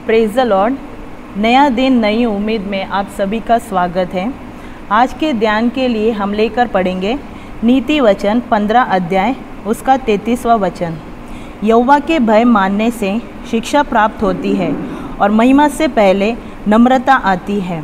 Praise the Lord. नया दिन नई उम्मीद में आप सभी का स्वागत है। आज के ध्यान के लिए हम लेकर पढ़ेंगे नीति वचन 15 अध्याय उसका 33वां वचन। यहोवा के भय मानने से शिक्षा प्राप्त होती है और महिमा से पहले नम्रता आती है।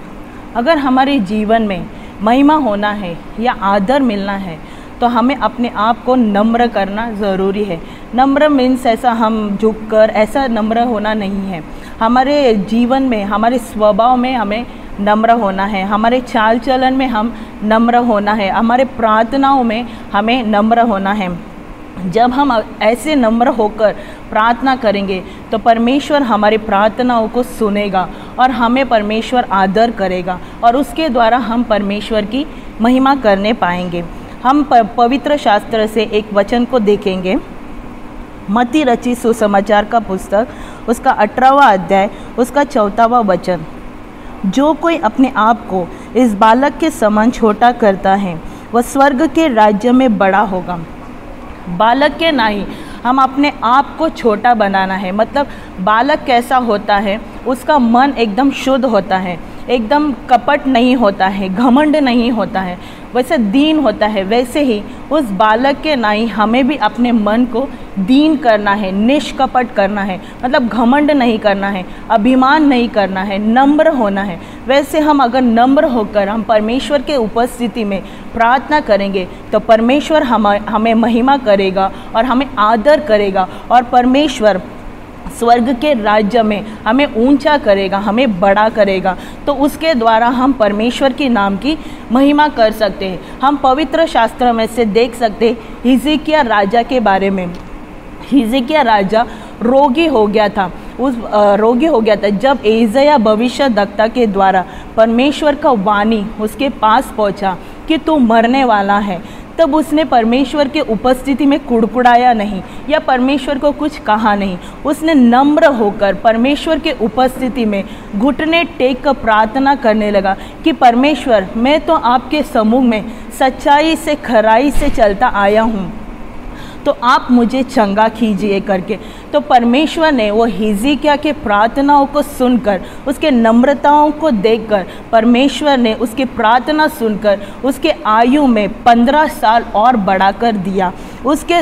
अगर हमारे जीवन में महिमा होना है या आदर मिलना है तो हमें अपने आप को नम्र करना ज़रूरी है। नम्र मीन्स ऐसा हम झुककर ऐसा नम्र होना नहीं है। हमारे जीवन में, हमारे स्वभाव में हमें नम्र होना है, हमारे चाल चलन में हम नम्र होना है, हमारे प्रार्थनाओं में हमें नम्र होना है। जब हम ऐसे नम्र होकर प्रार्थना करेंगे तो परमेश्वर हमारी प्रार्थनाओं को सुनेगा और हमें परमेश्वर आदर करेगा और उसके द्वारा हम परमेश्वर की महिमा करने पाएंगे। हम पवित्र शास्त्र से एक वचन को देखेंगे। मत्ती रचित सुसमाचार का पुस्तक उसका 18वां अध्याय उसका 4वां वचन। जो कोई अपने आप को इस बालक के समान छोटा करता है वह स्वर्ग के राज्य में बड़ा होगा। बालक के नहीं, हम अपने आप को छोटा बनाना है। मतलब बालक कैसा होता है, उसका मन एकदम शुद्ध होता है, एकदम कपट नहीं होता है, घमंड नहीं होता है, वैसे दीन होता है। वैसे ही उस बालक के नहीं हमें भी अपने मन को दीन करना है, निष्कपट करना है। मतलब घमंड नहीं करना है, अभिमान नहीं करना है, नम्र होना है। वैसे हम अगर नम्र होकर हम परमेश्वर के उपस्थिति में प्रार्थना करेंगे तो परमेश्वर हमें महिमा करेगा और हमें आदर करेगा और परमेश्वर स्वर्ग के राज्य में हमें ऊंचा करेगा, हमें बड़ा करेगा। तो उसके द्वारा हम परमेश्वर के नाम की महिमा कर सकते हैं। हम पवित्र शास्त्र में से देख सकते हैं हिजकिय्याह राजा के बारे में। हिजकिय्याह राजा रोगी हो गया था। रोगी हो गया था जब यशायाह भविष्यद्वक्ता के द्वारा परमेश्वर का वाणी उसके पास पहुंचा कि तू मरने वाला है, तब उसने परमेश्वर के उपस्थिति में कुड़कुड़ाया नहीं या परमेश्वर को कुछ कहा नहीं। उसने नम्र होकर परमेश्वर के उपस्थिति में घुटने टेक कर प्रार्थना करने लगा कि परमेश्वर, मैं तो आपके समूह में सच्चाई से खराई से चलता आया हूँ, तो आप मुझे चंगा कीजिए करके। तो परमेश्वर ने वो हिजकिय्याह के प्रार्थनाओं को सुनकर, उसके नम्रताओं को देखकर परमेश्वर ने उसकी प्रार्थना सुनकर उसके आयु में 15 साल और बढ़ा कर दिया। उसके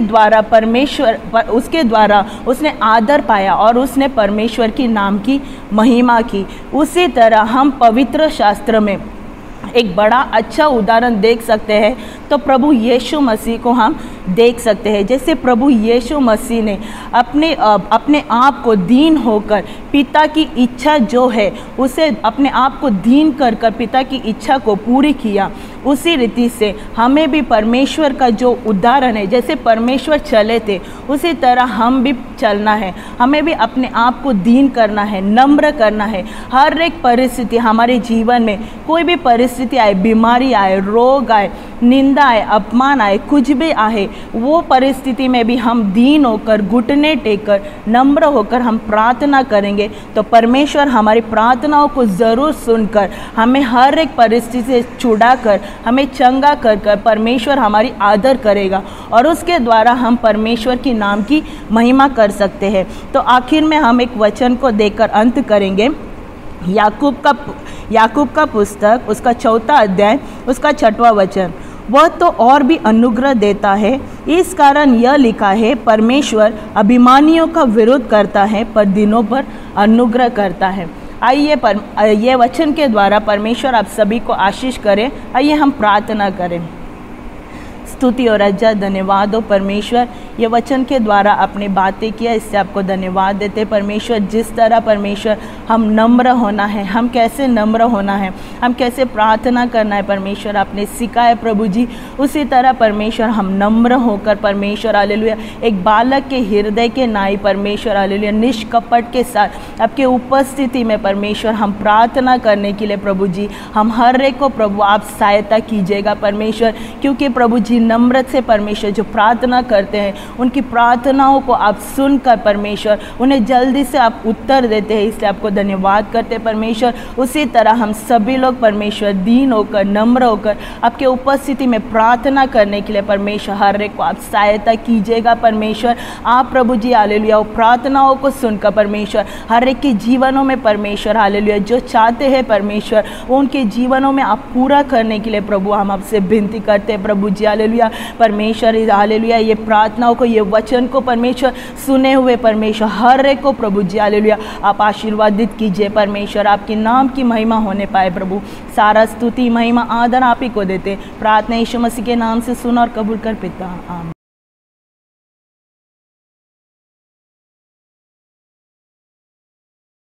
द्वारा उसने आदर पाया और उसने परमेश्वर की नाम की महिमा की। उसी तरह हम पवित्र शास्त्र में एक बड़ा अच्छा उदाहरण देख सकते हैं तो प्रभु यीशु मसीह को हम देख सकते हैं। जैसे प्रभु यीशु मसीह ने अपने आप को दीन होकर पिता की इच्छा जो है उसे अपने आप को दीन कर पिता की इच्छा को पूरी किया। उसी रीति से हमें भी परमेश्वर का जो उदाहरण है, जैसे परमेश्वर चले थे उसी तरह हम भी चलना है। हमें भी अपने आप को दीन करना है, नम्र करना है। हर एक परिस्थिति हमारे जीवन में, कोई भी परिस्थिति आए, बीमारी आए, रोग आए, निंदा आए, अपमान आए, कुछ भी आए, वो परिस्थिति में भी हम दीन होकर, घुटने टेककर, नम्र होकर हम प्रार्थना करेंगे तो परमेश्वर हमारी प्रार्थनाओं को ज़रूर सुनकर हमें हर एक परिस्थिति से छुड़ाकर, हमें चंगा कर परमेश्वर हमारी आदर करेगा और उसके द्वारा हम परमेश्वर की नाम की महिमा कर सकते हैं। तो आखिर में हम एक वचन को देखकर अंत करेंगे। याकूब का पुस्तक उसका 4वां अध्याय उसका 6वां वचन। वह तो और भी अनुग्रह देता है, इस कारण यह लिखा है, परमेश्वर अभिमानियों का विरोध करता है पर दीनों पर अनुग्रह करता है। आइए ये वचन के द्वारा परमेश्वर आप सभी को आशीष करें। आइए हम प्रार्थना करें। स्तुति और अज्जा धन्यवाद हो परमेश्वर, ये वचन के द्वारा आपने बातें किया, इससे आपको धन्यवाद देते परमेश्वर। जिस तरह परमेश्वर हम नम्र होना है, हम कैसे नम्र होना है, हम कैसे प्रार्थना करना है परमेश्वर आपने सिखाया प्रभु जी। उसी तरह परमेश्वर हम नम्र होकर परमेश्वर हालेलुया एक बालक के हृदय के नाई परमेश्वर हालेलुया निष्कपट के साथ आपके उपस्थिति में परमेश्वर हम प्रार्थना करने के लिए प्रभु जी हम हर एक को प्रभु आप सहायता कीजिएगा परमेश्वर, क्योंकि प्रभु जी नम्रत से परमेश्वर जो प्रार्थना करते हैं, उनकी प्रार्थनाओं को आप सुनकर परमेश्वर उन्हें जल्दी से आप उत्तर देते हैं, इसलिए आपको धन्यवाद करते हैं परमेश्वर। उसी तरह हम सभी लोग परमेश्वर दीन होकर, नम्र होकर आपके उपस्थिति में प्रार्थना करने के लिए परमेश्वर हर एक को आप सहायता कीजिएगा परमेश्वर। आप प्रभु जी हालेलुया वो प्रार्थनाओं को सुनकर परमेश्वर हर एक के जीवनों में परमेश्वर हालेलुया जो चाहते हैं परमेश्वर वो उनके जीवनों में आप पूरा करने के लिए प्रभु हम आपसे विनती करते हैं प्रभु जी हालेलुया। परमेश्वर हालेलुया ये प्रार्थनाओं को, ये वचन को परमेश्वर सुने हुए परमेश्वर हर एक को प्रभु जी हालेलुया आप आशीर्वादित कीजिए परमेश्वर। आपके नाम की महिमा होने पाए प्रभु। सारा स्तुति महिमा आदर आप ही को देते। प्रार्थना यीशु मसीह के नाम से सुन और कबूल कर पिता, आमीन।